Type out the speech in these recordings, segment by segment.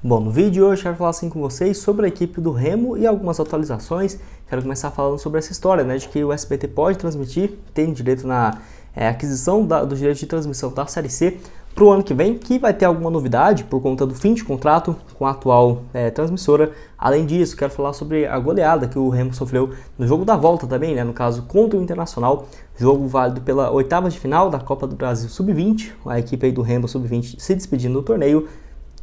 Bom, no vídeo de hoje eu quero falar assim com vocês sobre a equipe do Remo e algumas atualizações. Quero começar falando sobre essa história, né, de que o SBT pode transmitir, tem direito na aquisição do direito de transmissão da Série C para o ano que vem, que vai ter alguma novidade por conta do fim de contrato com a atual transmissora. Além disso, quero falar sobre a goleada que o Remo sofreu no jogo da volta também, né, no caso contra o Internacional, jogo válido pela oitava de final da Copa do Brasil Sub-20, a equipe aí do Remo Sub-20 se despedindo do torneio.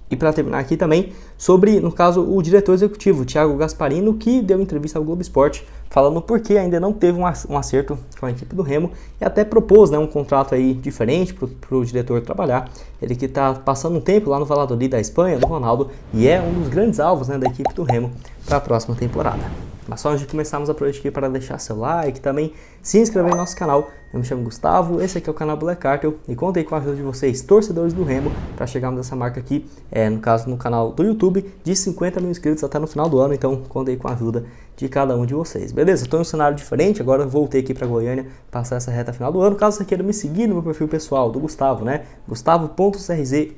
E para terminar aqui também, sobre, no caso, o diretor executivo, Thiago Gasparino, que deu entrevista ao Globo Esporte, falando por que ainda não teve um acerto com a equipe do Remo, e até propôs, né, um contrato aí diferente para o diretor trabalhar. Ele que está passando um tempo lá no Valladolid da Espanha, do Ronaldo, e é um dos grandes alvos, né, da equipe do Remo para a próxima temporada. Mas só antes de começarmos, aproveite aqui para deixar seu like, também se inscrever no nosso canal. Eu me chamo Gustavo, esse aqui é o canal Black Cartel e contei com a ajuda de vocês, torcedores do Remo, para chegarmos nessa marca aqui, no caso no canal do YouTube, de 50 mil inscritos até no final do ano, então contei com a ajuda de cada um de vocês, beleza? Estou em um cenário diferente, agora voltei aqui para Goiânia, passar essa reta final do ano. Caso você queira me seguir no meu perfil pessoal do Gustavo, né, Gustavo.crz_,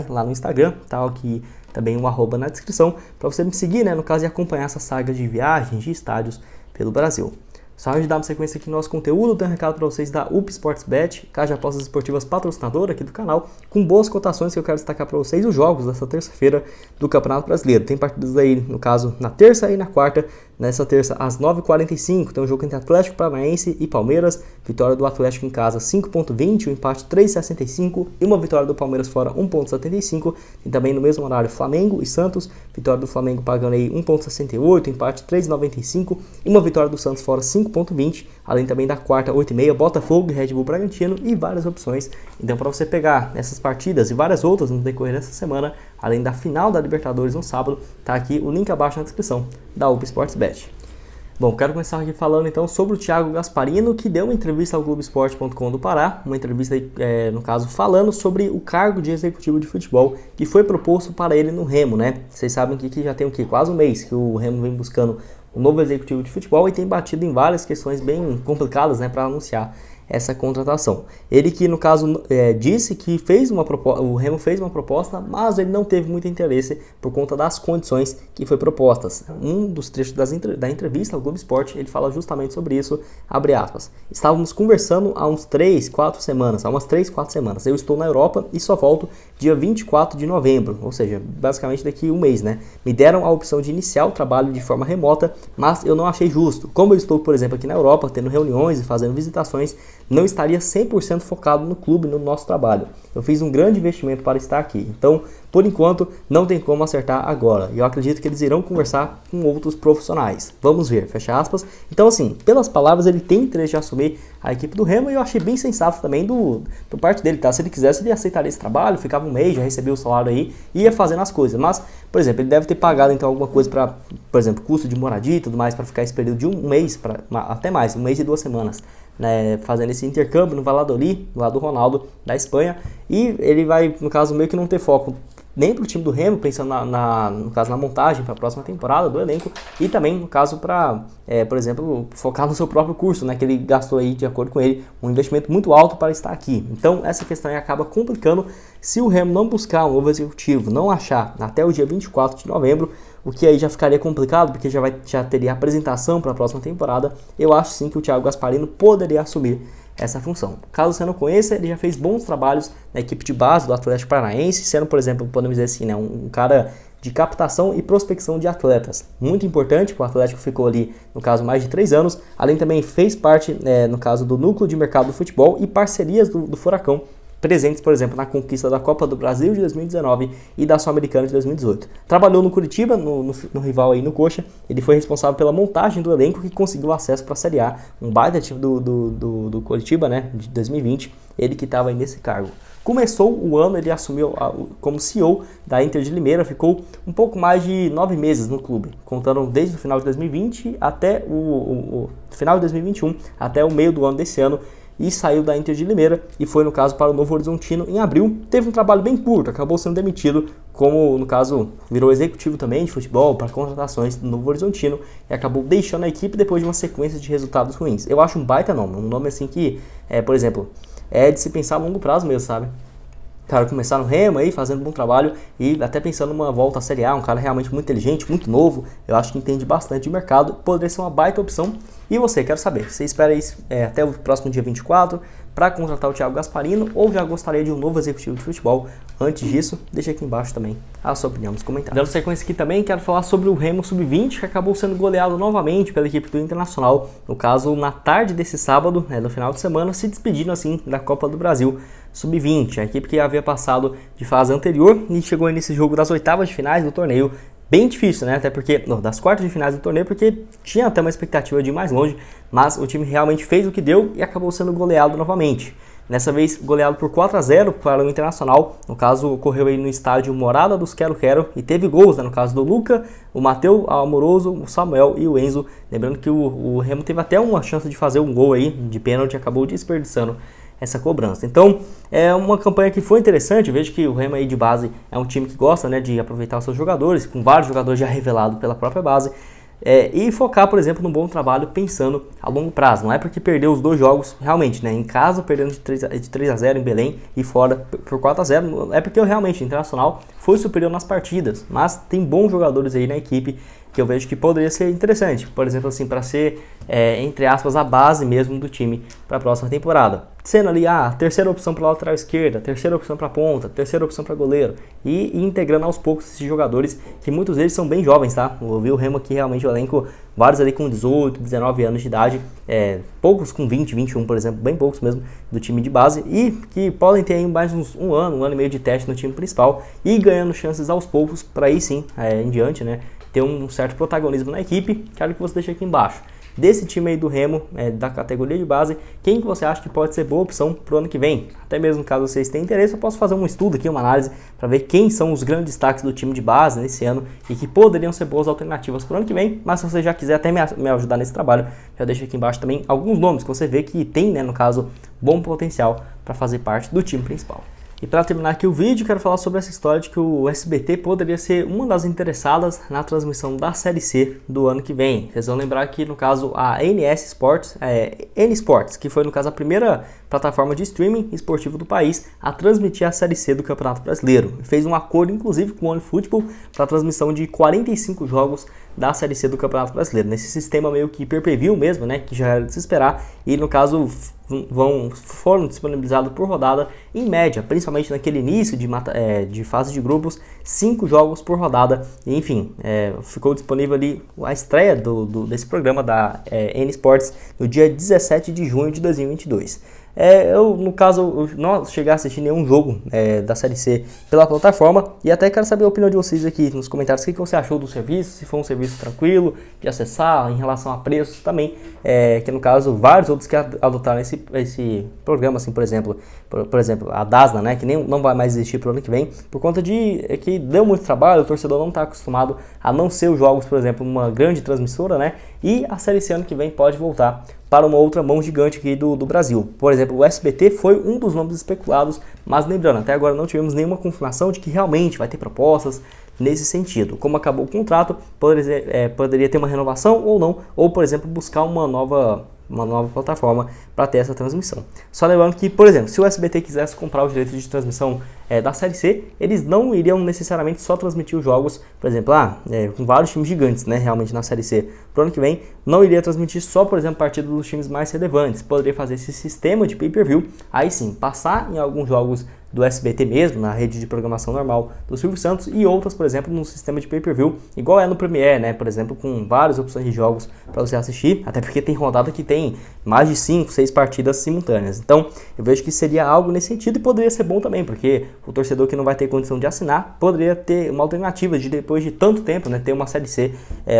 lá no Instagram, tá aqui também um arroba na descrição, para você me seguir, né, no caso, e acompanhar essa saga de viagens, de estádios pelo Brasil. Só antes de darmos sequência aqui no nosso conteúdo, tenho um recado para vocês da UP Sportsbet, casa de apostas esportivas patrocinadora aqui do canal, com boas cotações que eu quero destacar para vocês os jogos dessa terça-feira do Campeonato Brasileiro. Tem partidas aí, no caso, na terça e na quarta. Nessa terça, às 9h45, tem um jogo entre Atlético Paranaense e Palmeiras. Vitória do Atlético em casa, 5,20, um empate 3,65 e uma vitória do Palmeiras fora, 1,75. Tem também no mesmo horário Flamengo e Santos. Vitória do Flamengo pagando aí 1,68, empate 3,95 e uma vitória do Santos fora, 5,20. Além também da quarta, 8h30, Botafogo e Red Bull Bragantino e várias opções. Então, para você pegar essas partidas e várias outras no decorrer dessa semana, além da final da Libertadores no sábado, tá aqui o link abaixo na descrição da UP Sportsbet. Bom, quero começar aqui falando então sobre o Thiago Gasparino, que deu uma entrevista ao Globoesporte.com do Pará, uma entrevista no caso falando sobre o cargo de executivo de futebol que foi proposto para ele no Remo, né? Vocês sabem que já tem quase um mês que o Remo vem buscando um novo executivo de futebol e tem batido em várias questões bem complicadas, né, para anunciar essa contratação. Ele que, no caso, disse que o Remo fez uma proposta, mas ele não teve muito interesse por conta das condições que foi propostas. Um dos trechos da entrevista ao Globo Esporte, ele fala justamente sobre isso, abre aspas. Estávamos conversando há umas 3-4 semanas. Eu estou na Europa e só volto dia 24 de novembro, ou seja, basicamente daqui um mês, né? Me deram a opção de iniciar o trabalho de forma remota, mas eu não achei justo. Como eu estou, por exemplo, aqui na Europa, tendo reuniões e fazendo visitações, não estaria 100% focado no clube, no nosso trabalho. Eu fiz um grande investimento para estar aqui. Então, por enquanto, não tem como acertar agora. E eu acredito que eles irão conversar com outros profissionais. Vamos ver, fecha aspas. Então, assim, pelas palavras, ele tem interesse de assumir a equipe do Remo e eu achei bem sensato também por parte dele, tá? Se ele quisesse, ele aceitaria esse trabalho, ficava um mês, já recebia o salário aí e ia fazendo as coisas. Mas, por exemplo, ele deve ter pagado então alguma coisa para, por exemplo, custo de moradia e tudo mais, para ficar esse período de um mês, até mais, um mês e 2 semanas. Né, fazendo esse intercâmbio no Valladolid, lá do Ronaldo, da Espanha, e ele vai, no caso, meio que não ter foco nem para o time do Remo, pensando no caso, na montagem para a próxima temporada do elenco, e também, no caso, para, por exemplo, focar no seu próprio curso, né, que ele gastou aí, de acordo com ele, um investimento muito alto para estar aqui. Então, essa questão aí acaba complicando se o Remo não buscar um novo executivo, não achar até o dia 24 de novembro, o que aí já ficaria complicado, porque já teria apresentação para a próxima temporada. Eu acho sim que o Thiago Gasparino poderia assumir essa função. Caso você não conheça, ele já fez bons trabalhos na equipe de base do Atlético Paranaense, sendo, por exemplo, podemos dizer assim, né, um cara de captação e prospecção de atletas. Muito importante, o Atlético ficou ali, no caso, mais de 3 anos. Além também fez parte, no caso, do núcleo de mercado do futebol e parcerias do Furacão, presentes, por exemplo, na conquista da Copa do Brasil de 2019 e da Sul-Americana de 2018. Trabalhou no Curitiba, no rival aí no Coxa. Ele foi responsável pela montagem do elenco que conseguiu acesso para a Série A. Um baita time do Curitiba, né, de 2020. Ele que estava aí nesse cargo. Começou o ano, ele assumiu como CEO da Inter de Limeira, ficou um pouco mais de 9 meses no clube, contando desde o final de 2020 até o final de 2021, até o meio do ano desse ano, e saiu da Inter de Limeira e foi, no caso, para o Novo Horizontino em abril. Teve um trabalho bem curto, acabou sendo demitido, como, no caso, virou executivo também de futebol para contratações do Novo Horizontino e acabou deixando a equipe depois de uma sequência de resultados ruins. Eu acho um baita nome, um nome assim que, por exemplo, é de se pensar a longo prazo mesmo, sabe? cara começar no Remo aí, fazendo um bom trabalho e até pensando numa volta à Série A, um cara realmente muito inteligente, muito novo, eu acho que entende bastante de mercado, poderia ser uma baita opção. E você, quero saber, você espera aí até o próximo dia 24 para contratar o Thiago Gasparino ou já gostaria de um novo executivo de futebol? Antes disso, deixa aqui embaixo também a sua opinião nos comentários. Dando sequência aqui também, quero falar sobre o Remo Sub-20, que acabou sendo goleado novamente pela equipe do Internacional, no caso, na tarde desse sábado, no final de semana, se despedindo assim da Copa do Brasil Sub-20, a equipe que havia passado de fase anterior e chegou nesse jogo das oitavas de finais do torneio. Bem difícil, né? Até porque, das quartas de finais do torneio, porque tinha até uma expectativa de ir mais longe, mas o time realmente fez o que deu e acabou sendo goleado novamente. Dessa vez, goleado por 4-0 para o Internacional, no caso, ocorreu aí no estádio Morada dos Quero Quero, e teve gols, né? No caso do Luca, o Matheus, o Amoroso, o Samuel e o Enzo. Lembrando que o Remo teve até uma chance de fazer um gol aí, de pênalti, acabou desperdiçando essa cobrança. Então, é uma campanha que foi interessante. Eu vejo que o Remo aí de base é um time que gosta, né, de aproveitar os seus jogadores, com vários jogadores já revelados pela própria base, e focar, por exemplo, num bom trabalho pensando a longo prazo. Não é porque perdeu os dois jogos, realmente, né, em casa perdendo de 3-0 em Belém e fora por 4-0, é porque realmente o Internacional foi superior nas partidas, mas tem bons jogadores aí na equipe que eu vejo que poderia ser interessante, por exemplo, assim, para ser, entre aspas, a base mesmo do time para a próxima temporada. Sendo ali a terceira opção para a lateral esquerda, terceira opção para a ponta, terceira opção para goleiro, e integrando aos poucos esses jogadores, que muitos deles são bem jovens, tá? Eu vi o Remo aqui, realmente, o elenco, vários ali com 18, 19 anos de idade, poucos com 20, 21, por exemplo, bem poucos mesmo, do time de base, e que podem ter aí mais um ano e meio de teste no time principal, e ganhando chances aos poucos, para aí sim, em diante, né, ter um certo protagonismo na equipe. Quero que você deixe aqui embaixo, desse time aí do Remo, da categoria de base, quem que você acha que pode ser boa opção pro ano que vem? Até mesmo caso vocês tenham interesse, eu posso fazer um estudo aqui, uma análise, para ver quem são os grandes destaques do time de base nesse ano e que poderiam ser boas alternativas pro ano que vem. Mas se você já quiser até me ajudar nesse trabalho, já deixa aqui embaixo também alguns nomes que você vê que tem, né, no caso, bom potencial para fazer parte do time principal. E para terminar aqui o vídeo, quero falar sobre essa história de que o SBT poderia ser uma das interessadas na transmissão da Série C do ano que vem. Vocês vão lembrar que, no caso, a NS Sports, N Sports, que foi, no caso, a primeira plataforma de streaming esportivo do país a transmitir a Série C do Campeonato Brasileiro. Fez um acordo, inclusive, com o OneFootball para a transmissão de 45 jogos da Série C do Campeonato Brasileiro. Nesse sistema meio que pay-per-view mesmo, né, que já era de se esperar, e, no caso, foram disponibilizados por rodada, em média, principalmente naquele início de fase de grupos, 5 jogos por rodada. E, enfim, ficou disponível ali a estreia desse programa da N Sports no dia 17 de junho de 2022. Eu, no caso, eu não cheguei a assistir nenhum jogo da Série C pela plataforma, e até quero saber a opinião de vocês aqui nos comentários, o que você achou do serviço, se foi um serviço tranquilo de acessar, em relação a preços também, que no caso vários outros que adotaram esse programa, assim, por exemplo a Dasna, né, que não vai mais existir para o ano que vem, por conta de que deu muito trabalho, o torcedor não está acostumado a não ser os jogos, por exemplo, uma grande transmissora, né, e a Série C ano que vem pode voltar para uma outra mão gigante aqui do Brasil. Por exemplo, o SBT foi um dos nomes especulados, mas lembrando, até agora não tivemos nenhuma confirmação de que realmente vai ter propostas nesse sentido. Como acabou o contrato, poderia ter uma renovação ou não, ou, por exemplo, buscar uma nova plataforma para ter essa transmissão. Só lembrando que, por exemplo, se o SBT quisesse comprar os direitos de transmissão da Série C, eles não iriam necessariamente só transmitir os jogos, por exemplo, com vários times gigantes, né, realmente na Série C. Pro ano que vem, não iria transmitir só, por exemplo, partidas dos times mais relevantes. Poderia fazer esse sistema de pay-per-view, aí sim, passar em alguns jogos do SBT mesmo, na rede de programação normal do Silvio Santos, e outras, por exemplo, no sistema de pay-per-view, igual é no Premiere, né, por exemplo, com várias opções de jogos para você assistir, até porque tem rodada que tem mais de 5, 6 partidas simultâneas. Então, eu vejo que seria algo nesse sentido, e poderia ser bom também, porque o torcedor que não vai ter condição de assinar, poderia ter uma alternativa de, depois de tanto tempo, né, ter uma Série C,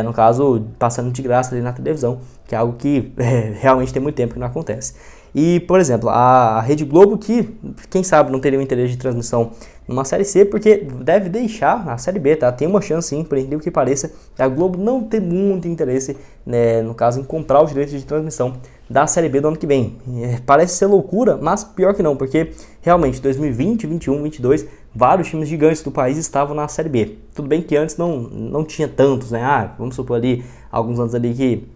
no caso, passando de graça ali na televisão, que é algo que realmente tem muito tempo que não acontece. E, por exemplo, a Rede Globo, que quem sabe não teria o interesse de transmissão numa Série C, porque deve deixar a Série B, tá? Tem uma chance, sim, por incrível que pareça, a Globo não ter muito interesse, né, no caso, em comprar os direitos de transmissão da Série B do ano que vem. Parece ser loucura, mas pior que não, porque realmente 2020, 21, 22, vários times gigantes do país estavam na Série B. Tudo bem que antes não tinha tantos, né? Vamos supor ali, alguns anos ali que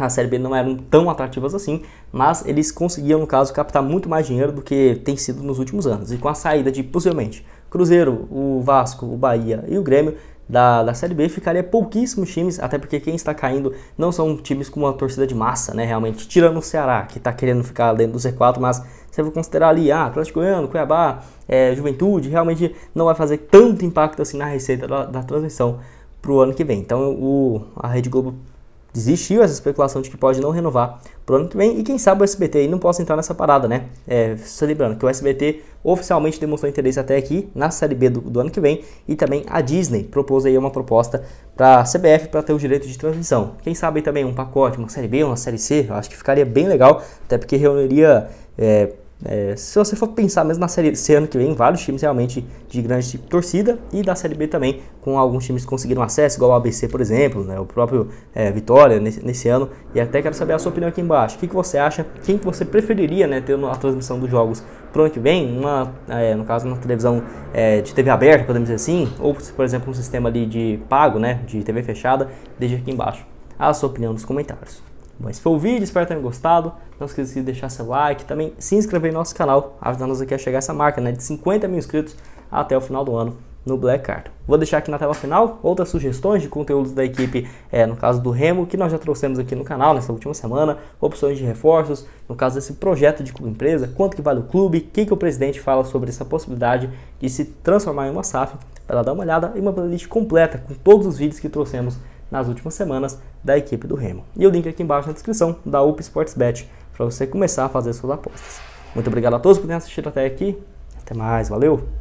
a Série B não eram tão atrativas assim, mas eles conseguiam, no caso, captar muito mais dinheiro do que tem sido nos últimos anos. E com a saída de, possivelmente, Cruzeiro, o Vasco, o Bahia e o Grêmio da Série B, ficaria pouquíssimos times, até porque quem está caindo não são times com uma torcida de massa, né, realmente, tirando o Ceará, que está querendo ficar dentro do Z4, mas você vai considerar ali, Atlético Goiano, Cuiabá, Juventude, realmente não vai fazer tanto impacto assim na receita da transmissão para o ano que vem. Então a Rede Globo desistiu essa especulação de que pode não renovar pro ano que vem, e quem sabe o SBT aí não possa entrar nessa parada, né? Só lembrando que o SBT oficialmente demonstrou interesse até aqui na Série B do ano que vem, e também a Disney propôs aí uma proposta para a CBF para ter o direito de transmissão. Quem sabe aí também um pacote, uma Série B, uma Série C, eu acho que ficaria bem legal, até porque reuniria... se você for pensar mesmo na Série C ano que vem, vários times realmente de grande torcida, e da Série B também, com alguns times que conseguiram acesso, igual o ABC, por exemplo, né, o próprio Vitória nesse ano. E até quero saber a sua opinião aqui embaixo. O que você acha? Quem que você preferiria, né, ter a transmissão dos jogos pro ano que vem? No caso, uma televisão de TV aberta, podemos dizer assim, ou, por exemplo, um sistema ali de pago, né, de TV fechada? Deixa aqui embaixo a sua opinião nos comentários. Bom, esse foi o vídeo, espero que tenham gostado. Não esqueça de deixar seu like, também se inscrever no nosso canal, ajudando-nos aqui a chegar a essa marca, né, de 50 mil inscritos até o final do ano no Black Card. Vou deixar aqui na tela final outras sugestões de conteúdos da equipe, no caso do Remo, que nós já trouxemos aqui no canal nessa última semana, opções de reforços, no caso desse projeto de clube empresa, quanto que vale o clube, o que o presidente fala sobre essa possibilidade de se transformar em uma SAF, para ela dar uma olhada, e uma playlist completa com todos os vídeos que trouxemos nas últimas semanas da equipe do Remo. E o link aqui embaixo na descrição da UP Sportsbet para você começar a fazer suas apostas. Muito obrigado a todos por terem assistido até aqui. Até mais, valeu!